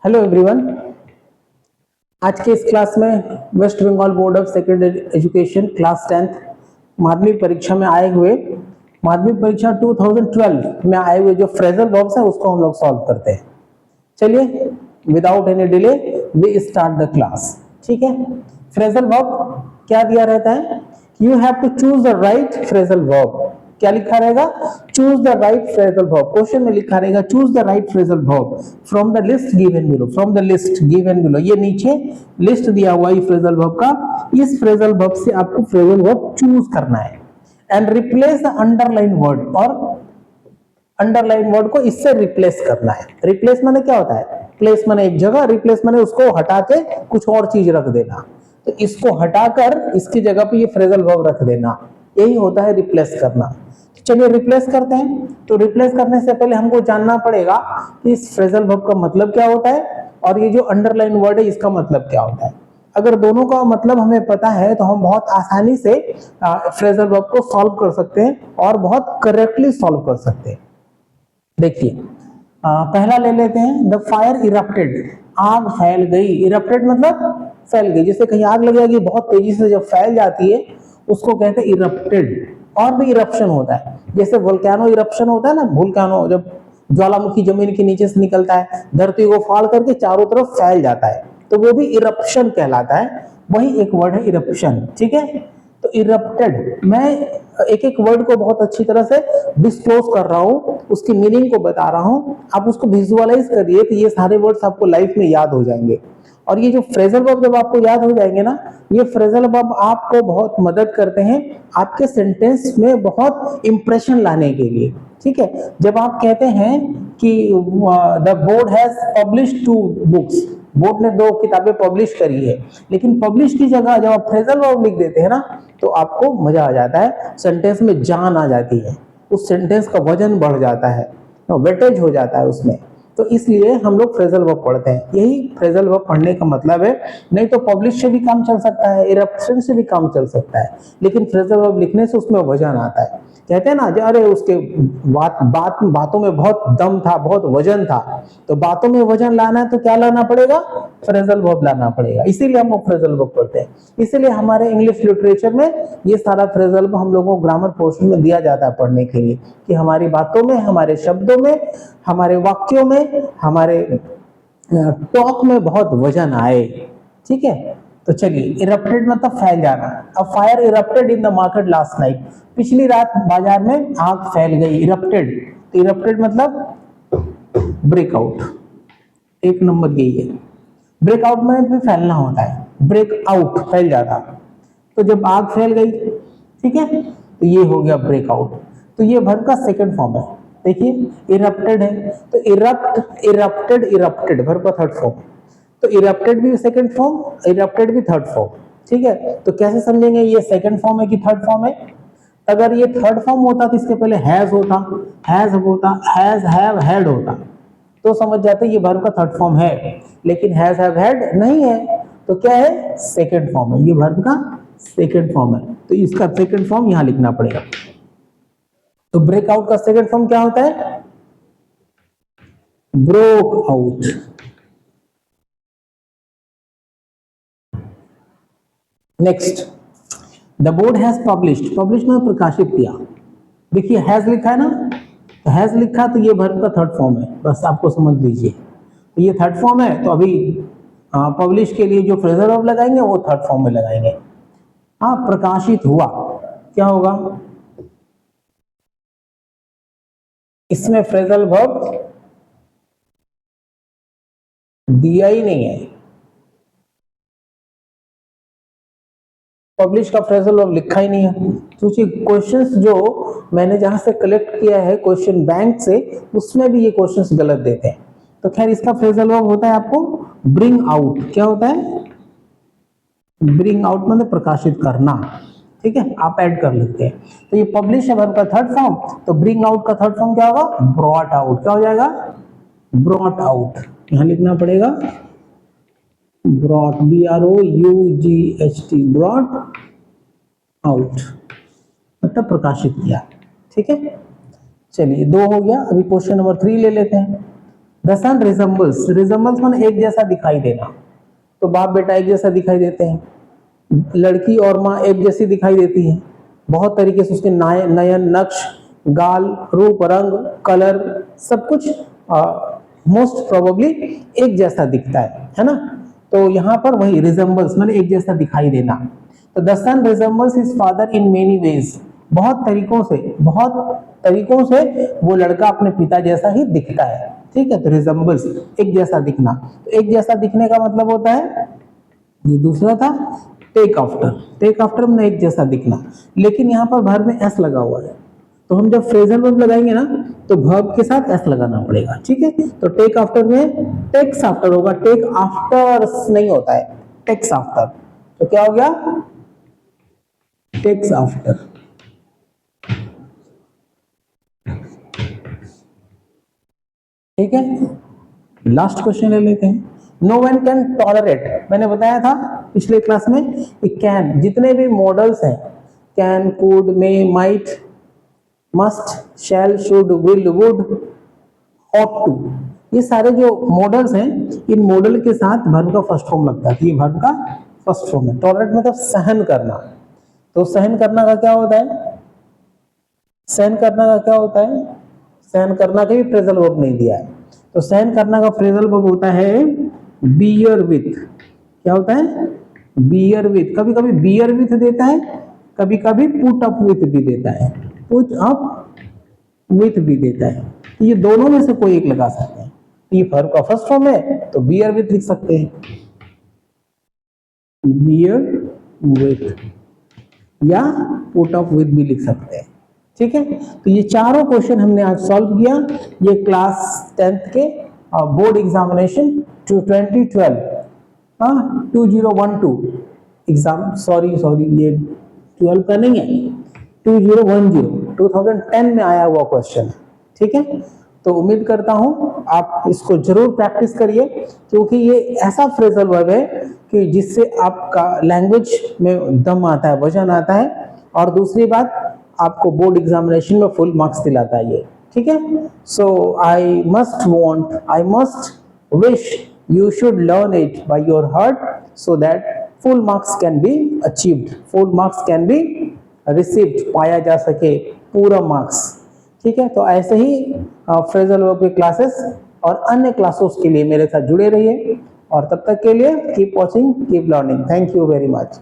Hello everyone. आज के इस क्लास में West Bengal board of secondary education class 10th माध्यमिक परीक्षा में आए हुए माध्यमिक परीक्षा 2012 में आए हुए जो फ्रेजल वर्ब्स है उसको हम लोग सॉल्व करते हैं। चलिए without any delay we start the class. ठीक है, फ्रेजल वर्ब क्या दिया रहता है? You have to choose the right phrasal verb. क्या लिखा रहेगा? Choose the right phrasal verb. Question में लिखा रहेगा choose the right phrasal verb from the list given below. From the list given below, ये नीचे लिस्ट दिया हुआ है फ्रेजल वर्ब का। इस फ्रेजल वर्ब से आपको फ्रेजल वर्ब चूज करना है and replace the underline word, और अंडरलाइन वर्ड को इससे रिप्लेस करना है। रिप्लेस माने क्या होता है? प्लेस माने एक जगह, रिप्लेस माने उसको हटा के कुछ और चीज रख देना। तो इसको हटाकर इसकी जगह पे ये फ्रेजल वर्ब रख देना, यही होता है रिप्लेस करना। चलिए रिप्लेस करते हैं। तो रिप्लेस करने से पहले हमको जानना पड़ेगा कि इस फ्रेजल वर्ब का मतलब क्या होता है और ये जो अंडरलाइन वर्ड है इसका मतलब क्या होता है। अगर दोनों का मतलब हमें पता है तो हम बहुत आसानी से फ्रेजल वर्ब को सॉल्व कर सकते हैं और बहुत करेक्टली सॉल्व कर सकते हैं। देखिए पहला ले लेते हैं, द फायर इरप्टेड। आग फैल गई। इरप्टेड मतलब फैल गई। जैसे कहीं आग लग जाएगी बहुत तेजी से जब फैल जाती है उसको कहते हैं इरप्टेड। और भी इरप्शन होता है, जैसे वोल्केनो इरप्शन होता है ना, वोल्केनो जब ज्वालामुखी जमीन के नीचे से निकलता है, धरती को फाड़ करके चारों तरफ फैल जाता है, तो वो भी इरप्शन कहलाता है। वही एक वर्ड है इरप्शन। ठीक है, तो इरप्टेड, मैं एक एक वर्ड को बहुत अच्छी तरह से डिस्क्लोज कर रहा हूं, उसकी मीनिंग को बता रहा हूं। आप उसको विजुअलाइज करिए तो ये सारे वर्ड्स आपको लाइफ में याद हो जाएंगे। और ये जो फ्रेजल वर्ब जब आपको याद हो जाएंगे ना, ये फ्रेजल वर्ब आपको बहुत मदद करते हैं आपके सेंटेंस में बहुत इंप्रेशन लाने के लिए। ठीक है, जब आप कहते हैं कि the board has published 2 books, board ने 2 किताबें पब्लिश करी है, लेकिन पब्लिश की जगह जब आप फ्रेजल वर्ब लिख देते हैं ना तो आपको मजा आ जाता है, सेंटेंस में जान आ जाती है, उस सेंटेंस का वजन बढ़ जाता है, वेटेज हो जाता है उसमें। तो इसलिए हम लोग फ्रेजल वर्ब पढ़ते हैं। यही फ्रेजल वर्ब पढ़ने का मतलब है। नहीं तो पब्लिश से भी काम चल सकता है, इरप्शन से भी काम चल सकता है, लेकिन फ्रेजल वर्ब लिखने से उसमें वजन आता है। कहते हैं ना, अरे उसके बातों में बहुत दम था, बहुत वजन था। तो बातों में वजन लाना है तो क्या लाना पड़ेगा? फ्रेजल वर्ब लाना पड़ेगा। इसीलिए हम लोग फ्रेजल वर्ब पढ़ते हैं। इसीलिए हमारे इंग्लिश लिटरेचर में ये सारा फ्रेजल वर्ब हम लोगों को ग्रामर पोर्शन में दिया जाता है पढ़ने के लिए, कि हमारी बातों में, हमारे शब्दों में, हमारे वाक्यों में, हमारे टॉक में बहुत वजन आए। ठीक है, तो चलिए, इरप्टेड मतलब फैल जाना। अब fire erupted in the market last night, पिछली रात बाजार में आग फैल गई। इरप्टेड, तो इरप्टेड मतलब ब्रेकआउट, एक नंबर यही है। ब्रेकआउट में भी फैलना होता है, ब्रेकआउट फैल जाता। तो जब आग फैल गई, ठीक है, तो ये हो गया ब्रेकआउट। तो ये वर्ब का सेकंड फॉर्म है। देखिए इरप्टेड है तो इरप्टेड इरप्टेड वर्ब का थर्ड फॉर्म। तो इरप्टेड भी सेकंड फॉर्म, इरप्टेड भी थर्ड फॉर्म। ठीक है, तो कैसे समझेंगे ये सेकंड फॉर्म है कि थर्ड फॉर्म है? अगर ये थर्ड फॉर्म होता तो इसके पहले हैज होता, हैज हैव हैड होता, तो समझ जाते ये वर्ब का थर्ड फॉर्म है। लेकिन हैज हैव हैड नहीं है, तो क्या है? सेकंड फॉर्म है। ये वर्ब का सेकंड फॉर्म है, तो इसका सेकंड फॉर्म यहां लिखना पड़ेगा। तो ब्रेकआउट का सेकंड फॉर्म क्या होता है? Broke out. Next, the board has published. Publish में प्रकाशित किया। देखिए हैज लिखा है ना, तो हैज लिखा तो ये वर्ब का थर्ड फॉर्म है, बस आपको समझ लीजिए। तो ये थर्ड फॉर्म है, तो अभी पब्लिश के लिए जो फ्रेजल वर्ब लगाएंगे वो थर्ड फॉर्म में लगाएंगे। हाँ, प्रकाशित हुआ, क्या होगा? इसमें फ्रेजल वर्ब दिया ही नहीं है, पब्लिश का फ्रेजल वर्ब लिखा ही नहीं है। सोचिए क्वेश्चंस जो मैंने जहां से कलेक्ट किया है क्वेश्चन बैंक से, उसमें भी ये क्वेश्चंस गलत देते हैं। तो खैर इसका फ्रेजल वर्ब होता है आपको ब्रिंग आउट। क्या होता है? ब्रिंग आउट मतलब प्रकाशित करना। ठीक है, आप ऐड कर लेते हैं। तो ये पब्लिश है वर्ब का थर्ड फॉर्म, तो ब्रिंग आउट का थर्ड फॉर्म क्या होगा? Brought out. क्या हो जाएगा? Brought out. यहां लिखना पड़ेगा ब्रॉट, BROUGHT, ब्रॉट आउट मतलब प्रकाशित किया। ठीक है, चलिए 2 हो गया। अभी क्वेश्चन नंबर 3 ले लेते हैं। द सन रिजेंबल्स, रिजेंबल्स माने एक जैसा दिखाई देना, तो बाप बेटा एक जैसा दिखाई देते हैं, लड़की और माँ एक जैसी दिखाई देती है, बहुत तरीके से उसके नयन, नक्श, गाल, रूप, रंग, कलर, सब कुछ मोस्ट प्रोबेबली एक जैसा दिखता है ना। तो यहाँ पर वही रिजेंबल्स माने एक जैसा दिखाई देना। तो the son resembles his father in many ways, बहुत तरीकों से वो लड़का अपने पिता जैसा ही दिखता है, ठीक है। तो रिजेंबल्स एक जैसा दिखना, तो एक जैसा दिखने का मतलब होता है, ये दूसरा था टेक आफ्टर में एक जैसा दिखना, लेकिन यहाँ पर वर्ब में एस लगा हुआ है, तो हम जब फ्रेजल वर्ब लगाएंगे ना तो वर्ब के साथ एस लगाना पड़ेगा, ठीक है। तो टेक आफ्टर में टेक्स आफ्टर होगा, टेक आफ्टर नहीं होता है, टेक्स आफ्टर। तो क्या हो गया, टेक्स आफ्टर। ठीक है, लास्ट क्वेश्चन ले लेते हैं। नो वन कैन टॉलरेट, मैंने बताया था पिछले क्लास में कि कैन, जितने भी मॉडल्स हैं, can, could, may, might, must, shall, should, will, would, ought to, ये सारे जो मॉडल्स हैं, इन मॉडल के साथ वर्ब का फर्स्ट फॉर्म लगता है, ये वर्ब का फर्स्ट फॉर्म है। टॉलरेट मतलब सहन करना, तो सहन करना का क्या होता है, सहन करना का क्या होता है, सहन करना का भी फ्रेजल वर्ब नहीं दिया है, तो सहन करना का फ्रेजल वर्ब होता है बियर विथ। क्या होता है, बियर विथ। कभी कभी बियर विथ देता है, कभी कभी पुट अप विथ भी देता है, पुट अप विथ भी देता है, ये दोनों में से कोई एक लगा सकते हैं। ये वर्ब का फर्स्ट फॉर्म है तो बियर विथ लिख सकते हैं, बियर विथ, या पुट अप विथ भी लिख सकते हैं, ठीक है। तो ये चारों क्वेश्चन हमने आज सॉल्व किया, ये क्लास 10th के बोर्ड एग्जामिनेशन 2012 2012 एग्जाम, सॉरी ये 12 का नहीं है, 2010 में आया हुआ क्वेश्चन है, ठीक है। तो उम्मीद करता हूं आप इसको जरूर प्रैक्टिस करिए, क्योंकि ये ऐसा फ्रेजल वर्ब है कि जिससे आपका लैंग्वेज में दम आता है, वजन आता है, और दूसरी बात आपको बोर्ड एग्जामिनेशन में फुल मार्क्स दिलाता है ये, ठीक है। So I must wish you should learn it by your heart so that full marks can be achieved, full marks can be received, पाया जा सके पूरा मार्क्स, ठीक है। तो ऐसे ही फ्रेजल वर्ब के क्लासेस और अन्य क्लासेस के लिए मेरे साथ जुड़े रहिए, और तब तक के लिए keep watching, keep learning. Thank you very much.